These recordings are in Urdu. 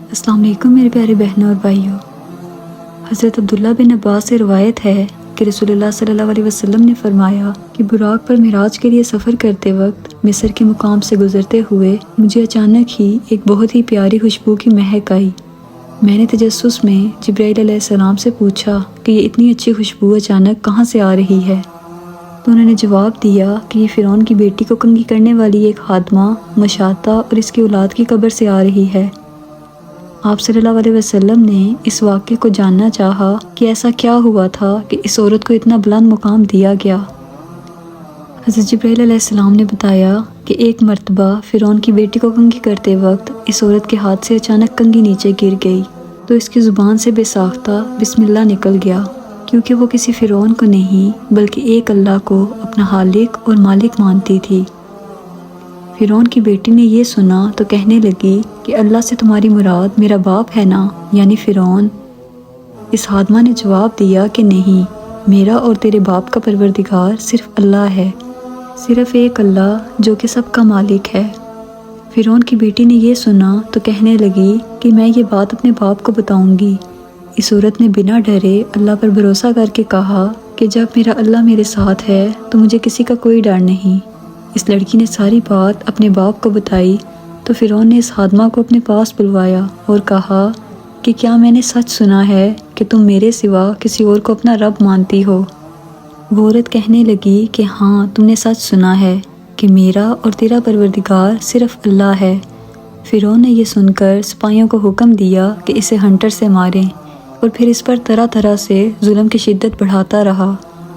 السلام علیکم میرے پیارے بہنوں اور بھائیوں۔ حضرت عبداللہ بن عباس سے روایت ہے کہ رسول اللہ صلی اللہ علیہ وسلم نے فرمایا کہ براق پر معراج کے لیے سفر کرتے وقت مصر کے مقام سے گزرتے ہوئے مجھے اچانک ہی ایک بہت ہی پیاری خوشبو کی مہک آئی۔ میں نے تجسس میں جبرائیل علیہ السلام سے پوچھا کہ یہ اتنی اچھی خوشبو اچانک کہاں سے آ رہی ہے، تو انہوں نے جواب دیا کہ یہ فرعون کی بیٹی کو کنگھی کرنے والی ایک خادمہ مشاطہ اور اس کی اولاد کی قبر سے آ رہی ہے۔ آپ صلی اللہ علیہ وسلم نے اس واقعے کو جاننا چاہا کہ ایسا کیا ہوا تھا کہ اس عورت کو اتنا بلند مقام دیا گیا۔ حضرت جبرائیل علیہ السلام نے بتایا کہ ایک مرتبہ فرعون کی بیٹی کو کنگھی کرتے وقت اس عورت کے ہاتھ سے اچانک کنگھی نیچے گر گئی تو اس کی زبان سے بے ساختہ بسم اللہ نکل گیا، کیونکہ وہ کسی فرعون کو نہیں بلکہ ایک اللہ کو اپنا خالق اور مالک مانتی تھی۔ فرعون کی بیٹی نے یہ سنا تو کہنے لگی کہ اللہ سے تمہاری مراد میرا باپ ہے نا، یعنی فرعون۔ اس خادمہ نے جواب دیا کہ نہیں، میرا اور تیرے باپ کا پروردگار صرف اللہ ہے، صرف ایک اللہ جو کہ سب کا مالک ہے۔ فرعون کی بیٹی نے یہ سنا تو کہنے لگی کہ میں یہ بات اپنے باپ کو بتاؤں گی۔ اس عورت نے بنا ڈرے اللہ پر بھروسہ کر کے کہا کہ جب میرا اللہ میرے ساتھ ہے تو مجھے کسی کا کوئی ڈر نہیں۔ اس لڑکی نے ساری بات اپنے باپ کو بتائی تو فرعون نے اس خادمہ کو اپنے پاس بلوایا اور کہا کہ کیا میں نے سچ سنا ہے کہ تم میرے سوا کسی اور کو اپنا رب مانتی ہو؟ وہ عورت کہنے لگی کہ ہاں، تم نے سچ سنا ہے کہ میرا اور تیرا پروردگار صرف اللہ ہے۔ فرعون نے یہ سن کر سپاہیوں کو حکم دیا کہ اسے ہنٹر سے ماریں اور پھر اس پر طرح طرح سے ظلم کی شدت بڑھاتا رہا،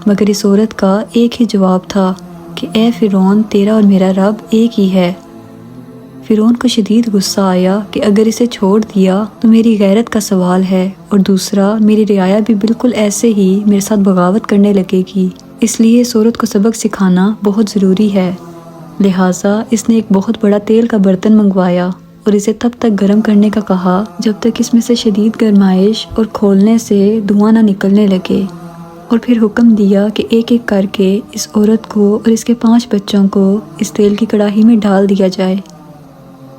مگر اس عورت کا ایک ہی جواب تھا کہ اے فرعون، تیرا اور میرا رب ایک ہی ہے۔ فرعون کو شدید غصہ آیا کہ اگر اسے چھوڑ دیا تو میری غیرت کا سوال ہے، اور دوسرا میری رعایا بھی بالکل ایسے ہی میرے ساتھ بغاوت کرنے لگے گی، اس لیے اس عورت کو سبق سکھانا بہت ضروری ہے۔ لہٰذا اس نے ایک بہت بڑا تیل کا برتن منگوایا اور اسے تب تک گرم کرنے کا کہا جب تک اس میں سے شدید گرمائش اور کھولنے سے دھواں نہ نکلنے لگے، اور پھر حکم دیا کہ ایک ایک کر کے اس عورت کو اور اس کے 5 بچوں کو اس تیل کی کڑاہی میں ڈال دیا جائے۔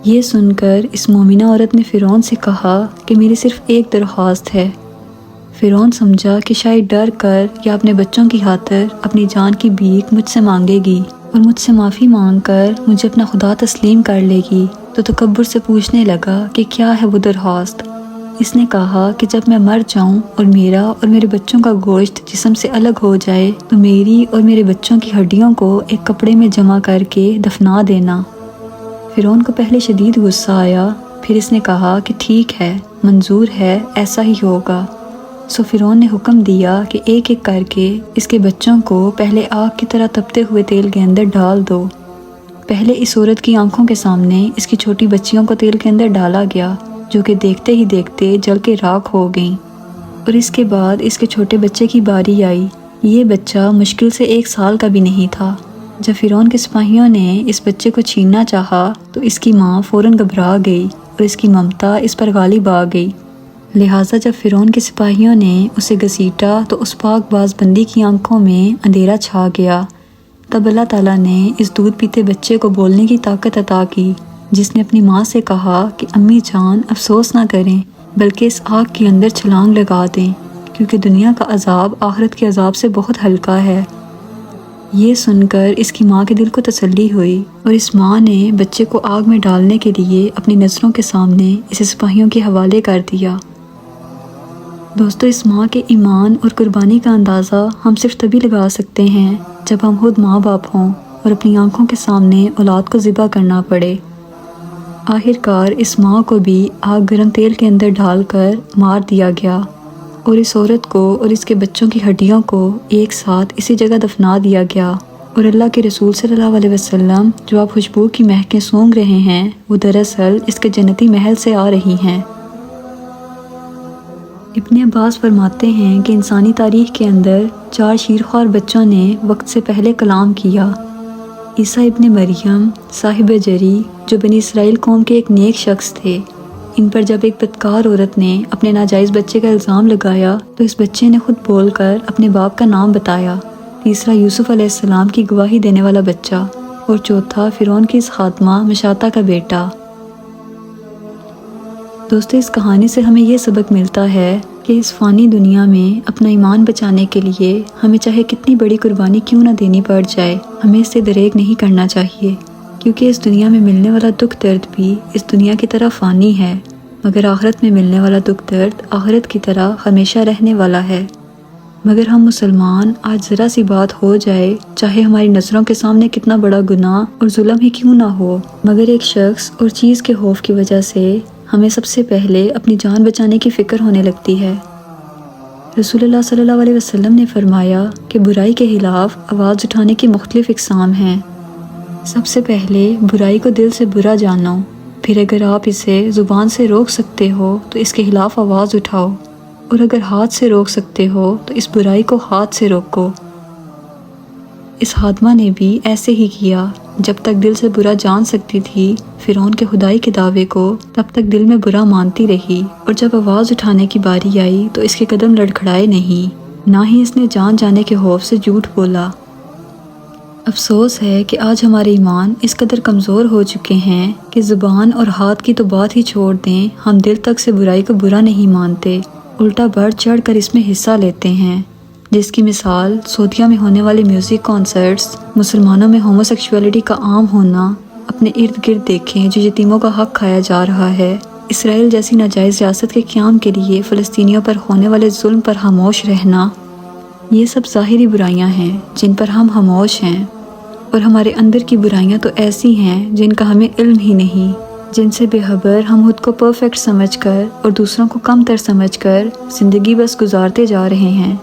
یہ سن کر اس مومنہ عورت نے فرعون سے کہا کہ میری صرف ایک درخواست ہے۔ فرعون سمجھا کہ شاید ڈر کر یا اپنے بچوں کی خاطر اپنی جان کی بھیک مجھ سے مانگے گی اور مجھ سے معافی مانگ کر مجھے اپنا خدا تسلیم کر لے گی، تو تکبر سے پوچھنے لگا کہ کیا ہے وہ درخواست۔ اس نے کہا کہ جب میں مر جاؤں اور میرا اور میرے بچوں کا گوشت جسم سے الگ ہو جائے تو میری اور میرے بچوں کی ہڈیوں کو ایک کپڑے میں جمع کر کے دفنا دینا۔ فرعون کو پہلے شدید غصہ آیا، پھر اس نے کہا کہ ٹھیک ہے، منظور ہے، ایسا ہی ہوگا۔ سو فرعون نے حکم دیا کہ ایک ایک کر کے اس کے بچوں کو پہلے آگ کی طرح تپتے ہوئے تیل کے اندر ڈال دو۔ پہلے اس عورت کی آنکھوں کے سامنے اس کی چھوٹی بچیوں کو تیل کے اندر ڈالا گیا، جو کہ دیکھتے ہی دیکھتے جل کے راکھ ہو گئیں، اور اس کے بعد اس کے چھوٹے بچے کی باری آئی۔ یہ بچہ مشکل سے 1 سال کا بھی نہیں تھا۔ جب فرعون کے سپاہیوں نے اس بچے کو چھیننا چاہا تو اس کی ماں فوراً گھبرا گئی اور اس کی ممتا اس پر غالب آ گئی۔ لہٰذا جب فرعون کے سپاہیوں نے اسے گھسیٹا تو اس پاک باز بندی کی آنکھوں میں اندھیرا چھا گیا۔ تب اللہ تعالیٰ نے اس دودھ پیتے بچے کو بولنے کی طاقت عطا کی، جس نے اپنی ماں سے کہا کہ امی جان افسوس نہ کریں بلکہ اس آگ کے اندر چھلانگ لگا دیں، کیونکہ دنیا کا عذاب آخرت کے عذاب سے بہت ہلکا ہے۔ یہ سن کر اس کی ماں کے دل کو تسلی ہوئی، اور اس ماں نے بچے کو آگ میں ڈالنے کے لیے اپنی نظروں کے سامنے اسے سپاہیوں کے حوالے کر دیا۔ دوستو، اس ماں کے ایمان اور قربانی کا اندازہ ہم صرف تبھی لگا سکتے ہیں جب ہم خود ماں باپ ہوں اور اپنی آنکھوں کے سامنے اولاد کو ذبح کرنا پڑے۔ آخرکار اس ماں کو بھی آگ گرم تیل کے اندر ڈال کر مار دیا گیا، اور اس عورت کو اور اس کے بچوں کی ہڈیوں کو ایک ساتھ اسی جگہ دفنا دیا گیا۔ اور اللہ کے رسول صلی اللہ علیہ وسلم جو آپ خوشبو کی مہکیں سونگھ رہے ہیں، وہ دراصل اس کے جنتی محل سے آ رہی ہیں۔ ابن عباس فرماتے ہیں کہ انسانی تاریخ کے اندر 4 شیرخوار بچوں نے وقت سے پہلے کلام کیا۔ عیسیٰ ابن مریم صاحب جری، جو بنی اسرائیل قوم کے ایک نیک شخص تھے، ان پر جب ایک بدکار عورت نے اپنے ناجائز بچے کا الزام لگایا تو اس بچے نے خود بول کر اپنے باپ کا نام بتایا۔ تیسرا یوسف علیہ السلام کی گواہی دینے والا بچہ، اور چوتھا فرعون کی اس خاتمہ مشاطہ کا بیٹا۔ دوستو اس کہانی سے ہمیں یہ سبق ملتا ہے کہ اس فانی دنیا میں اپنا ایمان بچانے کے لیے ہمیں چاہے کتنی بڑی قربانی کیوں نہ دینی پڑ جائے، ہمیں اس سے دریغ نہیں کرنا چاہیے، کیونکہ اس دنیا میں ملنے والا دکھ درد بھی اس دنیا کی طرح فانی ہے، مگر آخرت میں ملنے والا دکھ درد آخرت کی طرح ہمیشہ رہنے والا ہے۔ مگر ہم مسلمان آج ذرا سی بات ہو جائے، چاہے ہماری نظروں کے سامنے کتنا بڑا گناہ اور ظلم ہی کیوں نہ ہو، مگر ایک شخص اور چیز کے خوف کی وجہ سے ہمیں سب سے پہلے اپنی جان بچانے کی فکر ہونے لگتی ہے۔ رسول اللہ صلی اللہ علیہ وسلم نے فرمایا کہ برائی کے خلاف آواز اٹھانے کی مختلف اقسام ہیں۔ سب سے پہلے برائی کو دل سے برا جانو، پھر اگر آپ اسے زبان سے روک سکتے ہو تو اس کے خلاف آواز اٹھاؤ، اور اگر ہاتھ سے روک سکتے ہو تو اس برائی کو ہاتھ سے روکو۔ اس خادمہ نے بھی ایسے ہی کیا، جب تک دل سے برا جان سکتی تھی فرعون کے خدائی کے دعوے کو، تب تک دل میں برا مانتی رہی، اور جب آواز اٹھانے کی باری آئی تو اس کے قدم لڑکھڑائے نہیں، نہ ہی اس نے جان جانے کے خوف سے جھوٹ بولا۔ افسوس ہے کہ آج ہمارے ایمان اس قدر کمزور ہو چکے ہیں کہ زبان اور ہاتھ کی تو بات ہی چھوڑ دیں، ہم دل تک سے برائی کو برا نہیں مانتے، الٹا بڑھ چڑھ کر اس میں حصہ لیتے ہیں، جس کی مثال سعودیہ میں ہونے والے میوزک کانسرٹس، مسلمانوں میں ہومو سیکشولیٹی کا عام ہونا، اپنے ارد گرد دیکھیں جو یتیموں کا حق کھایا جا رہا ہے، اسرائیل جیسی ناجائز ریاست کے قیام کے لیے فلسطینیوں پر ہونے والے ظلم پر خاموش رہنا، یہ سب ظاہری برائیاں ہیں جن پر ہم خاموش ہیں، اور ہمارے اندر کی برائیاں تو ایسی ہیں جن کا ہمیں علم ہی نہیں، جن سے بے خبر ہم خود کو پرفیکٹ سمجھ کر اور دوسروں کو کم تر سمجھ کر زندگی بس گزارتے جا رہے ہیں۔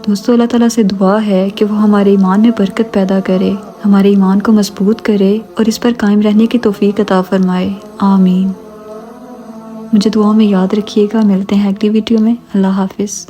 دوستو اللہ تعالیٰ سے دعا ہے کہ وہ ہمارے ایمان میں برکت پیدا کرے، ہمارے ایمان کو مضبوط کرے اور اس پر قائم رہنے کی توفیق عطا فرمائے، آمین۔ مجھے دعاؤں میں یاد رکھیے گا، ملتے ہیں اگلی ویڈیو میں، اللہ حافظ۔